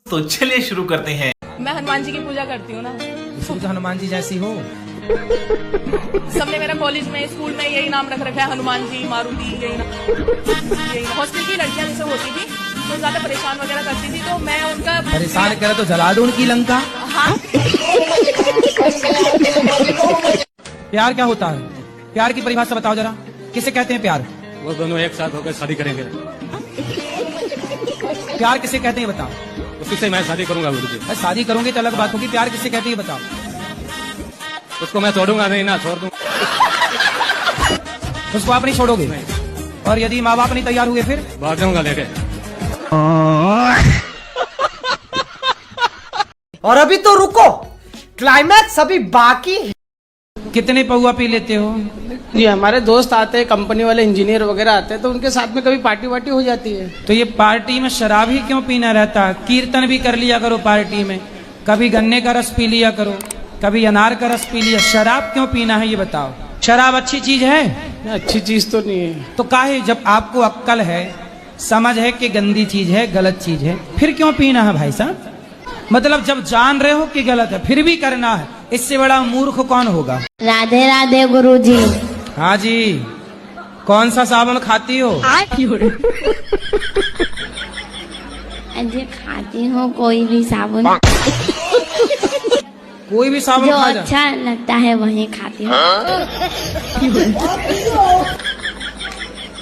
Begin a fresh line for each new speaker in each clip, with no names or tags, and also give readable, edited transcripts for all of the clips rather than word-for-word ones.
तो चलिए शुरू करते हैं।
मैं हनुमान जी की पूजा करती हूँ ना।
तुम तो हनुमान जी जैसी हो।
सबने मेरा कॉलेज में स्कूल में यही नाम रख रखा है, हनुमान जी, मारुति, यही नाम। हॉस्टल की लड़कियां जैसे होती थी तो ज्यादा परेशान वगैरह करती थी, तो मैं उनका
परेशान करे तो जला दो उनकी लंका।
हाँ।
प्यार क्या होता है? प्यार की परिभाषा बताओ जरा, किसे कहते हैं प्यार?
वो दोनों एक साथ होकर शादी करेंगे।
प्यार किसे कहते हैं बताओ?
उसी से मैं शादी करूंगा गुरुजी।
अरे शादी करोगे तो अलग बात होगी, प्यार किसे कहते हैं बताओ?
उसको मैं छोड़ूंगा नहीं ना, छोड़ दूंगा।
उसको आप नहीं छोड़ोगे? और यदि माँ बाप नहीं तैयार हुए फिर?
भाग जाऊंगा लेके।
और अभी तो रुको, क्लाइमैक्स अभी बाकी है।
कितने पौआ पी लेते हो?
जी हमारे दोस्त आते हैं, कंपनी वाले इंजीनियर वगैरह आते हैं, तो उनके साथ में कभी पार्टी वार्टी हो जाती है।
तो ये पार्टी में शराब ही क्यों पीना रहता है? कीर्तन भी कर लिया करो पार्टी में, कभी गन्ने का रस पी लिया करो, कभी अनार का रस पी लिया। शराब क्यों पीना है ये बताओ? शराब अच्छी चीज है?
अच्छी चीज तो नहीं है।
तो काहे, जब आपको अक्ल है, समझ है कि गंदी चीज है, गलत चीज है, फिर क्यों पीना है भाई साहब? मतलब जब जान रहे हो कि गलत है फिर भी करना है, इससे बड़ा मूर्ख कौन होगा?
राधे राधे गुरुजी।
हाँ जी। कौन सा साबुन खाती हो?
अजय खाती हूँ कोई भी साबुन,
कोई भी साबुन
जो
खा जा।
अच्छा लगता है वही खाती हूँ।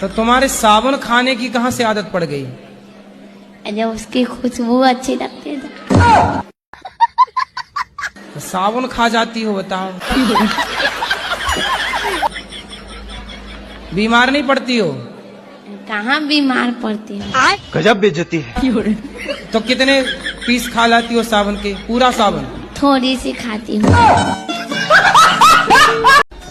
तो तुम्हारे साबुन खाने की कहाँ से आदत पड़ गई?
अजय उसकी खुशबू अच्छी लगती है।
तो साबुन खा जाती हो बताओ? बीमार नहीं पड़ती हो?
कहाँ बीमार पड़ती हूँ।
गजब बेइज्जती है।
तो कितने पीस खा लाती हो साबुन के? पूरा साबुन?
थोड़ी सी खाती हूँ।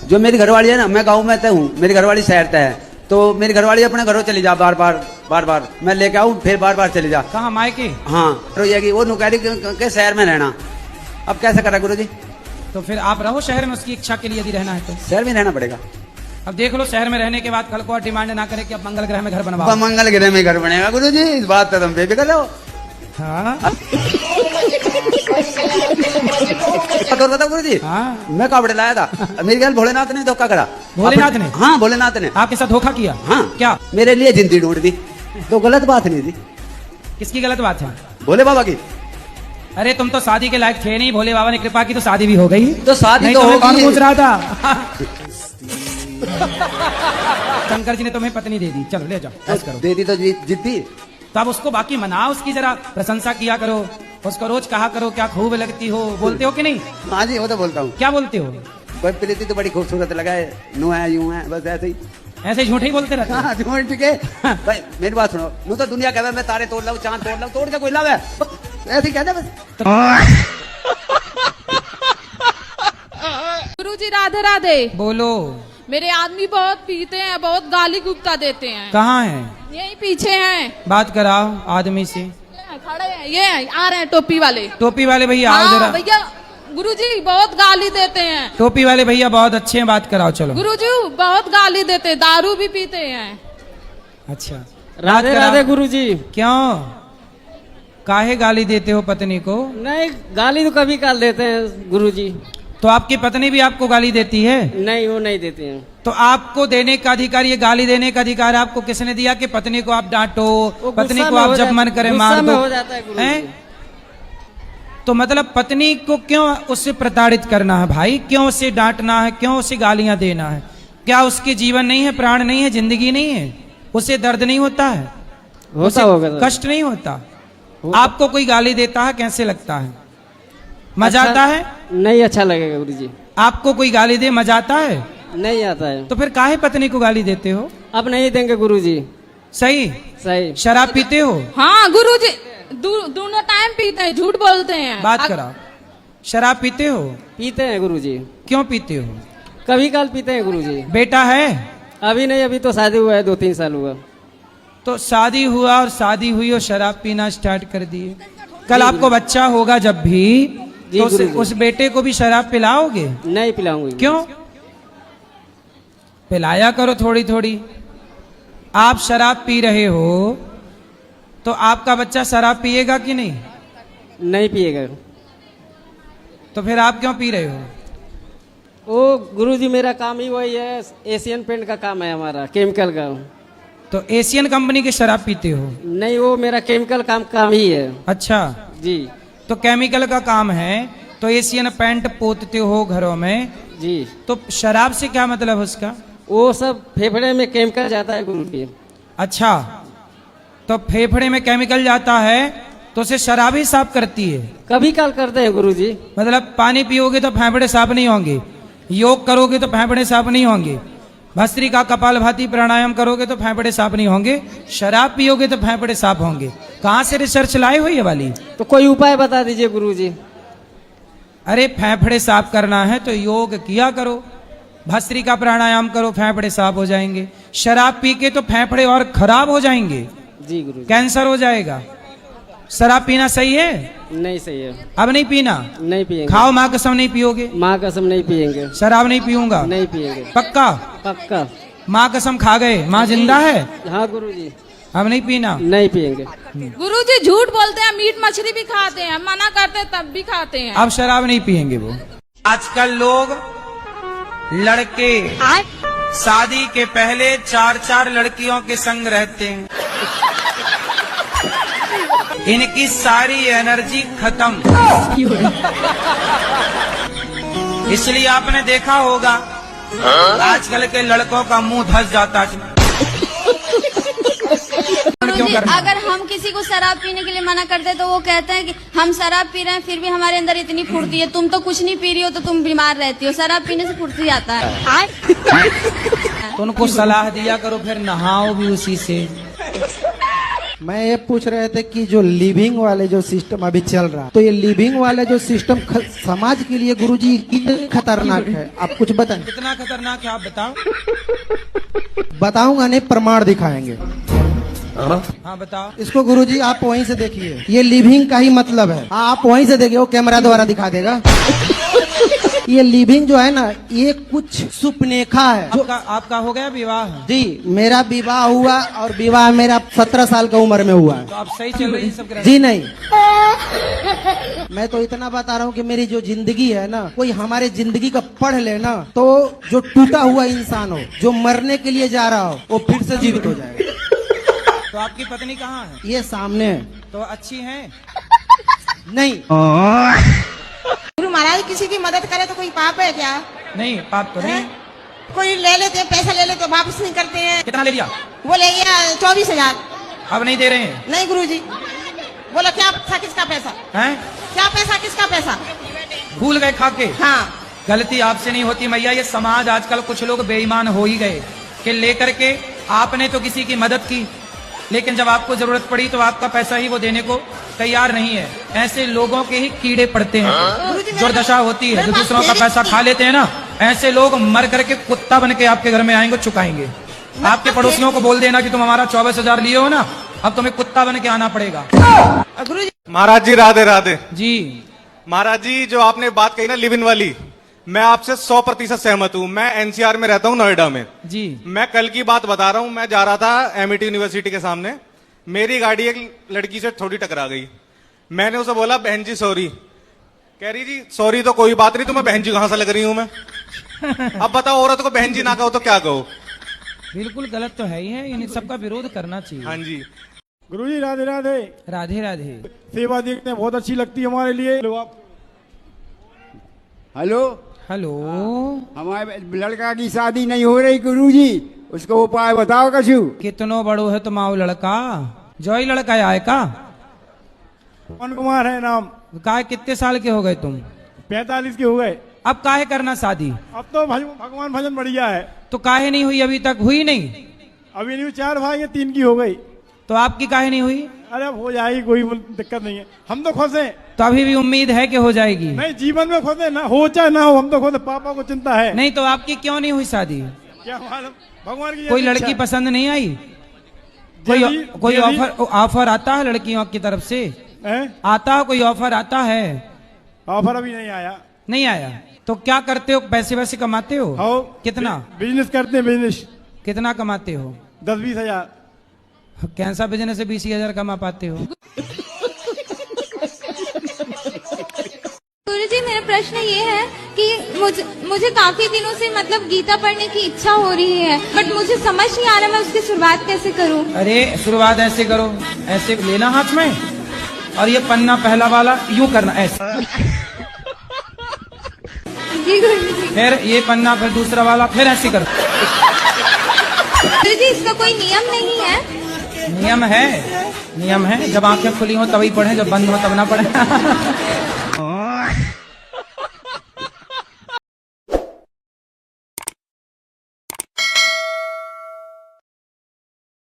जो मेरी घरवाली है ना, मैं गाँव में हूँ, मेरी घरवाली शहर तय है, तो मेरी घरवाली अपने घरों चली जा, बार बार मैं लेके आऊँ, फिर बार बार चली जा।
कहाँ, मायके?
हाँ, तो ये वो नुकैरी के शहर में रहना। अब कैसे करा गुरुजी?
तो फिर आप रहो शहर में, उसकी इच्छा के लिए यदि रहना है तो।
शहर में रहना पड़ेगा।
अब देख लो, शहर में रहने के बाद कल को डिमांड ना करे कि अब मंगल ग्रह में घर बनवाओ।
मंगल ग्रह में घर बनेगा गुरुजी, इस बात पे तुम बेफिक्र रहो।
हाँ।
और बताओ गुरुजी,
हाँ।
मैं कावड़े लाया था, मेरे ख्याल भोलेनाथ ने धोखा करा।
भोलेनाथ ने?
हाँ, भोलेनाथ ने
आपके साथ धोखा किया?
हाँ।
क्या?
मेरे लिए जिंदगी ढूंढ दी, तो गलत बात नहीं थी।
किसकी गलत बात है?
भोले बाबा की।
अरे तुम तो शादी के लायक थे नहीं, भोले बाबा ने कृपा की तो शादी भी हो गई।
तो शादी
नहीं
तो
मैं
होगी।
कौन पूछ रहा था? शंकर जी ने तुम्हें पत्नी दे दी, चलो ले जाओ, ऐश करो।
दे दी तो जिद्दी।
तो अब उसको बाकी मनाओ, उसकी जरा प्रशंसा किया करो, उसको रोज कहा करो क्या खूब लगती हो। बोलते हो कि नहीं?
हाँ जी, वो तो बोलता हूँ।
क्या बोलते हो?
कोई प्रीति तो बड़ी खूबसूरत लगा है, नू है, यूं है, बस ऐसे ही।
ऐसे झूठे ही बोलते रहते हो?
हाँ, झूठ ठीक है। भाई मेरी बात सुनो, नू तो दुनिया कहता है मैं तारे तोड़ लाऊं, चांद तोड़ लाऊं, तोड़ के कोई लाभ है? ऐसे ही कहते बस।
गुरुजी राधे राधे।
बोलो।
मेरे आदमी बहुत पीते हैं, बहुत गाली गुप्ता देते हैं।
कहाँ है?
यही पीछे हैं।
बात कराओ आदमी से।
खड़े हैं, ये आ रहे हैं टोपी वाले।
टोपी वाले भैया आओ
हाँ
जरा।
भैया, गुरुजी बहुत गाली देते हैं।
टोपी वाले भैया बहुत अच्छे हैं, बात कराओ चलो।
गुरुजी बहुत गाली देते हैं, दारू भी पीते हैं।
अच्छा,
राधे राधे गुरुजी।
क्यों, काहे गाली देते हो पत्नी को?
नहीं, गाली तो कभी काल देते हैं गुरुजी।
तो आपकी पत्नी भी आपको गाली देती है?
नहीं, वो नहीं देते हैं।
तो आपको देने का अधिकार, ये गाली देने का अधिकार आपको किसने दिया कि पत्नी को आप डांटो, पत्नी को आप जब मन करे मार दो?
हो जाता है गुरुजी।
तो मतलब पत्नी को क्यों उससे प्रताड़ित करना है भाई? क्यों उसे डांटना है? क्यों उसे गालियां देना है? क्या उसके जीवन नहीं है, प्राण नहीं है, जिंदगी नहीं है? उसे दर्द नहीं होता है?
होता होगा,
कष्ट नहीं होता? आपको कोई गाली देता है, कैसे लगता है? मजा आता है?
नहीं अच्छा लगेगा गुरुजी।
आपको कोई गाली दे मजा आता है?
नहीं आता है।
तो फिर काहे पत्नी को गाली देते हो?
अब नहीं देंगे गुरुजी।
सही।
सही।
शराब पीते हो?
हाँ गुरुजी, दोनों टाइम पीते हैं, झूठ बोलते हैं।
बात कराओ। शराब पीते हो?
पीते हैं गुरुजी।
क्यों पीते हो?
कभी काल पीते हैं गुरुजी।
बेटा है?
अभी नहीं, अभी तो शादी हुआ है, 2-3 साल हुआ।
तो शादी हुआ और शादी हुई और शराब पीना स्टार्ट कर दिए। कल आपको बच्चा होगा जब भी, तो उस बेटे को भी शराब पिलाओगे?
नहीं पिलाऊंगी।
क्यों? पिलाया करो थोड़ी थोड़ी। आप शराब पी रहे हो तो आपका बच्चा शराब पिएगा कि नहीं?
नहीं पिएगा।
तो फिर आप क्यों पी रहे हो?
वो गुरुजी मेरा काम ही वही है, एशियन पेंट का काम है हमारा, केमिकल का।
तो एशियन कंपनी की शराब पीते हो?
नहीं, वो मेरा केमिकल काम ही है।
अच्छा,
जी
तो केमिकल का काम है तो एशियन पेंट पोतते हो घरों में,
जी।
तो शराब से क्या मतलब उसका?
वो सब फेफड़े में केमिकल जाता है गुरुजी।
अच्छा, तो फेफड़े में केमिकल जाता है तो उसे शराब ही साफ करती है?
कभी काल करते हैं गुरुजी।
मतलब पानी पियोगे तो फेफड़े साफ नहीं होंगे, योग करोगे तो फेफड़े साफ नहीं होंगे, भस्त्रिका कपालभाति प्राणायाम करोगे तो फेफड़े साफ नहीं होंगे, शराब पियोगे तो फेफड़े साफ होंगे। कहाँ से रिसर्च लाए हो ये वाली?
तो कोई उपाय बता दीजिए गुरुजी।
अरे फेफड़े साफ करना है तो योग किया करो, भस्त्रिका प्राणायाम करो, फेफड़े साफ हो जाएंगे। शराब पी के तो फेफड़े और खराब हो जाएंगे,
जी गुरुजी।
कैंसर हो जाएगा। शराब पीना सही है?
नहीं सही है।
अब नहीं पीना?
नहीं पिएंगे।
खाओ माँ कसम नहीं पियोगे?
माँ कसम नहीं पिएंगे।
शराब नहीं पीऊंगा?
नहीं पिएंगे।
पक्का?
पक्का।
माँ कसम खा गए? माँ जिंदा है?
हाँ गुरुजी।
अब नहीं पीना?
नहीं पिएंगे।
गुरुजी झूठ बोलते हैं, मीट मछली भी खाते हैं, मना करते हैं तब भी खाते हैं।
अब शराब नहीं पिएंगे वो। आजकल लोग लड़के शादी के पहले 4-4 लड़कियों के संग रहते हैं, इनकी सारी एनर्जी खत्म। इसलिए आपने देखा होगा आजकल के लड़कों का मुंह धस जाता है।
गुरुजी, अगर हम किसी को शराब पीने के लिए मना करते हैं तो वो कहते हैं कि हम शराब पी रहे हैं फिर भी हमारे अंदर इतनी फुर्ती है, तुम तो कुछ नहीं पी रही हो तो तुम बीमार रहती हो, शराब पीने से फुर्ती आता है।
तो उनको सलाह दिया करो फिर नहाओ भी उसी से।
मैं ये पूछ रहे थे कि जो लिविंग वाले जो सिस्टम अभी चल रहा है, तो ये लिविंग वाले जो सिस्टम समाज के लिए गुरुजी कितना खतरनाक है, आप कुछ बताएं।
कितना खतरनाक है आप बताओ।
बताऊंगा नहीं, प्रमाण दिखाएंगे।
हाँ बताओ।
इसको गुरुजी आप वहीं से देखिए, ये लिविंग का ही मतलब है। आप वहीं से देखिए, वो कैमरा द्वारा दिखा देगा। ये लिविंग जो है ना, ये कुछ सुपनेखा है। जो
आपका हो गया विवाह?
जी, मेरा विवाह हुआ और विवाह मेरा 17 साल का उम्र में हुआ है।
तो आप सही चल रही सब?
जी नहीं, मैं तो इतना बता रहा हूँ कि मेरी जो जिंदगी है ना, कोई हमारे जिंदगी का पढ़ ले ना, तो जो टूटा हुआ इंसान हो, जो मरने के लिए जा रहा हो, वो फिर से जीवित हो जाएगा।
तो आपकी पत्नी कहाँ है?
ये सामने है।
तो अच्छी है?
नहीं।
गुरु महाराज किसी की मदद करे तो कोई पाप है क्या?
नहीं, पाप तो नहीं।
कोई ले लेते हैं, पैसा ले लेते हैं, वापस नहीं करते हैं।
कितना ले लिया?
वो ले गया 24,000।
अब नहीं दे रहे हैं?
नहीं गुरुजी, बोला क्या था, किसका पैसा
हैं?
क्या पैसा, किसका पैसा?
भूल गए खा के?
हाँ।
गलती आपसे नहीं होती मैया, ये समाज आजकल कुछ लोग बेईमान हो ही गए कि लेकर के आपने तो किसी की मदद की, लेकिन जब आपको जरूरत पड़ी तो आपका पैसा ही वो देने को तैयार नहीं है। ऐसे लोगों के ही कीड़े पड़ते हैं, दुर्दशा होती है। जो दूसरों का पैसा खा लेते हैं ना, ऐसे लोग मर करके कुत्ता बन के आपके घर में आएंगे, चुकाएंगे। आपके पड़ोसियों को बोल देना कि तुम हमारा 24,000 लिए हो ना, अब तुम्हें कुत्ता बन के आना पड़ेगा।
गुरुजी
महाराज जी राधे राधे।
जी
महाराज जी, जो आपने बात कही ना लिव इन वाली, मैं आपसे 100% सहमत हूँ। मैं एनसीआर में रहता हूँ, नोएडा में
जी।
मैं कल की बात बता रहा हूँ, मैं जा रहा था एमआईटी यूनिवर्सिटी के सामने, मेरी गाड़ी एक लड़की से थोड़ी टकरा गई। मैंने उसे बोला बहन जी सॉरी, कह रही जी सॉरी तो कोई बात नहीं, तुम्हें बहन जी कहां से लग रही हूं मैं। अब बताओ, औरत को बहन जी ना कहो तो क्या कहो?
बिल्कुल गलत तो है ही है, इन सबका विरोध करना चाहिए।
हाँ जी।
गुरुजी राधे राधे।
राधे राधे।
सेवा देखते बहुत अच्छी लगती है हमारे लिए।
हेलो
हेलो,
हमारे लड़का की शादी नहीं हो रही गुरुजी, उसको उपाय बताओ कछु।
कितनो बड़ो है तुम्हारा लड़का? जो ही लड़का आए का?
पवन कुमार है नाम।
काहे कितने साल के हो गए तुम?
45 के हो गए।
अब काहे करना शादी?
अब तो भगवान भजन बढ़िया है।
तो काहे नहीं हुई अभी तक? हुई नहीं?
अभी नहीं, 4 भाई है, 3 की हो गई।
तो आपकी काहे नहीं हुई?
अरे अब हो जाएगी, कोई दिक्कत नहीं है, हम तो खुश हैं।
तो अभी भी उम्मीद है कि हो जाएगी?
नहीं, जीवन में खुश है ना, हो चाहे ना हो, हम तो खुश हैं, पापा को चिंता है।
नहीं तो आपकी क्यों नहीं हुई शादी?
क्या मालूम, भगवान की
कोई लड़की पसंद नहीं आई? कोई ऑफर आता है लड़कियों की तरफ से? आता है कोई ऑफर? आता है?
ऑफर अभी नहीं आया।
नहीं आया? तो क्या करते हो? पैसे वैसे कमाते हो? कितना
बिजनेस करते हैं? बिजनेस
कितना कमाते हो?
10-20 हजार।
कैसा बिजनेस है 20,000 कमा पाते हो?
गुरुजी मेरा प्रश्न ये है कि मुझे काफी दिनों से मतलब गीता पढ़ने की इच्छा हो रही है, बट मुझे समझ नहीं आ रहा मैं उसकी शुरुआत कैसे करूं।
अरे शुरुआत ऐसे करो, ऐसे लेना हाथ में और ये पन्ना पहला वाला यूं करना ऐसे,
जी गुरुजी।
फिर ये पन्ना, फिर दूसरा वाला, फिर ऐसे करो।
गुरुजी इसका कोई नियम नहीं है?
नियम है, नियम है। जब आंखें खुली हो तभी पढ़े, जब बंद हो तब ना पढ़े।